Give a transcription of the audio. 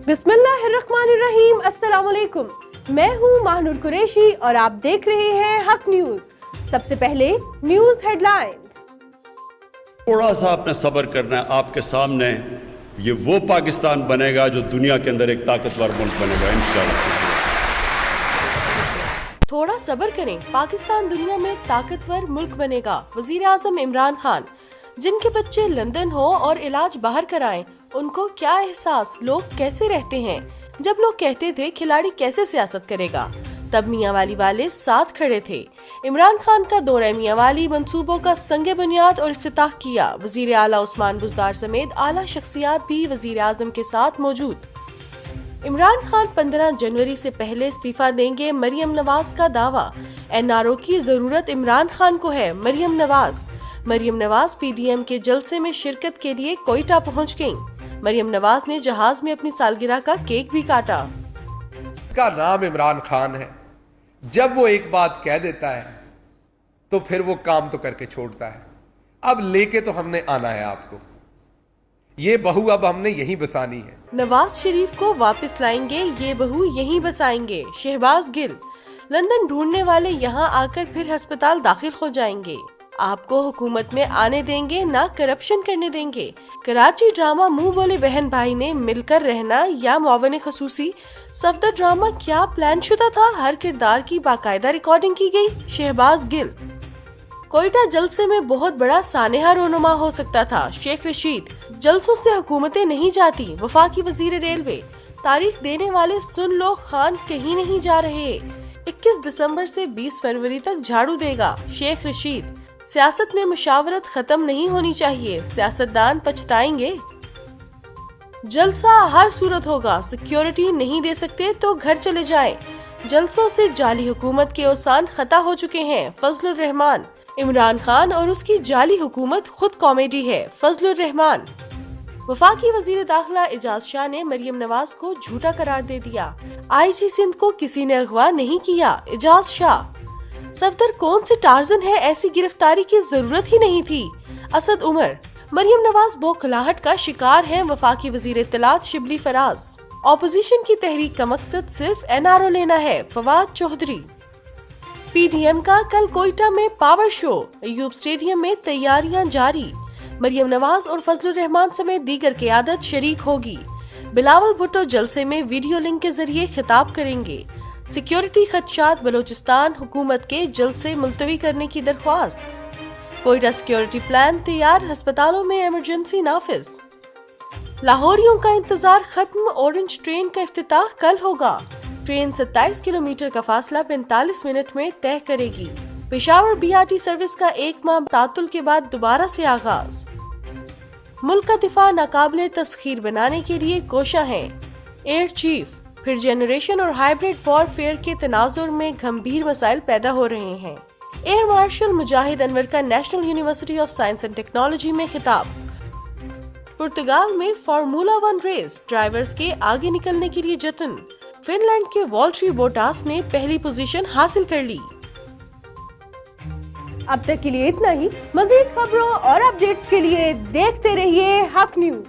बिस्मिल्लाहिर्रहमानिर्रहीम, अस्सलाम वालेकुम। मैं हूँ माहनूर कुरैशी और आप देख रहे हैं हक न्यूज। सबसे पहले न्यूज हेडलाइंस। थोड़ा सा आपने सब्र करना है, आपके सामने ये वो पाकिस्तान बनेगा जो दुनिया के अंदर एक ताकतवर मुल्क बनेगा इंशाअल्लाह। थोड़ा सब्र करें, पाकिस्तान दुनिया में ताकतवर मुल्क बनेगा। वजीर आजम इमरान खान। जिनके बच्चे लंदन हो और इलाज बाहर कराएं, उनको क्या एहसास, लोग कैसे रहते हैं। जब लोग कहते थे खिलाड़ी कैसे सियासत करेगा, तब मियांवाली वाले साथ खड़े थे। इमरान खान का दौरा मियांवाली मंसूबों का संगे बुनियाद और इफ्तिताह किया। वजीर आला उस्मान बुज़दार समेत आला शख्सियात भी वजीर आजम के साथ मौजूद। इमरान खान 15 जनवरी से पहले इस्तीफा देंगे, मरियम नवाज का दावा। NRO की जरूरत इमरान खान को है। मरियम नवाज PDM के जलसे में शिरकत के लिए कोयटा पहुंच गयीं। मरियम नवाज ने जहाज में अपनी सालगिरह का केक भी काटा। इसका नाम इमरान खान है। जब वो एक बात कह देता है तो फिर वो काम तो करके छोड़ता है। अब लेके तो हमने आना है आपको, ये बहू अब हमने यहीं बसानी है। नवाज शरीफ को वापस लाएंगे, ये बहू यहीं बसाएंगे। शहबाज गिल। लंदन ढूंढने वाले यहाँ आकर फिर अस्पताल दाखिल हो जाएंगे। आपको हुकूमत में आने देंगे, ना करप्शन करने देंगे। कराची ड्रामा मुंह बोले बहन भाई ने मिलकर रहना या मुआवने खसूसी। सफदर ड्रामा क्या प्लान शुदा था, हर किरदार की बाकायदा रिकॉर्डिंग की गई। शहबाज गिल। कोयटा जलसे में बहुत बड़ा सानेहा रोनुमा हो सकता था। शेख रशीद। जलसों से हुकूमतें नहीं जाती, वफाकी वजीर रेलवे। तारीख देने वाले सुन लो, खान कहीं नहीं जा रहे। 21 दिसंबर से 20 फरवरी तक झाड़ू देगा। शेख रशीद। सियासत में मुशावरत खत्म नहीं होनी चाहिए, सियासतदान पछताएंगे। जलसा हर सूरत होगा, सिक्योरिटी नहीं दे सकते तो घर चले जाएं। जलसों से जाली हुकूमत के औसान खता हो चुके हैं। फजलुर रहमान। इमरान खान और उसकी जाली हुकूमत खुद कॉमेडी है। फजलुर रहमान। वफाकी वजीर दाखिला एजाज शाह ने मरियम नवाज को झूठा करार दे दिया। IG सिंध को किसी ने अगवा नहीं किया। एजाज शाह। सफदर कौन से टार्जन है, ऐसी गिरफ्तारी की जरूरत ही नहीं थी। असद उमर। मरियम नवाज बौखलाहट का शिकार हैं। वफाकी वजीर इत्तलात शिबली फराज। ऑपोजिशन की तहरीक का मकसद सिर्फ NRO लेना है। फवाद चौधरी। PDM का कल कोयटा में पावर शो। अयूब स्टेडियम में तैयारियां जारी। मरियम नवाज और फजलुर रहमान समेत दीगर क़यादत शरीक होगी। बिलावल भुट्टो जलसे में वीडियो लिंक के जरिए खिताब करेंगे। सिक्योरिटी खदशात, बलोचिस्तान हुकूमत के जलसे मुलतवी करने की दरख्वास्त। कोयटा सिक्योरिटी प्लान तैयार, अस्पतालों में इमरजेंसी नाफिज। लाहौरियों का इंतजार खत्म, ऑरेंज ट्रेन का इफ्तिताह कल होगा। ट्रेन 27 किलोमीटर का फासला 45 मिनट में तय करेगी। पेशावर BRT सर्विस का 1 माह तातुल के बाद दोबारा से आगाज। मुल्क का दिफा नाकाबिले तस्खीर बनाने के लिए कोशा है। Air chief. फिर जनरेशन और हाइब्रिड वॉरफेयर के तनाजुर में गंभीर मसाइल पैदा हो रहे हैं। एयर मार्शल मुजाहिद अनवर का national university of science and technology में खिताब। पुर्तगाल में फार्मूला 1 रेस, ड्राइवर्स के आगे निकलने के लिए जतन। फिनलैंड के वॉल्टरी बोटास ने पहली पोजीशन हासिल कर ली। अब तक के लिए इतना ही। मजीद खबरों और अपडेट्स के लिए देखते रहिए हक न्यूज।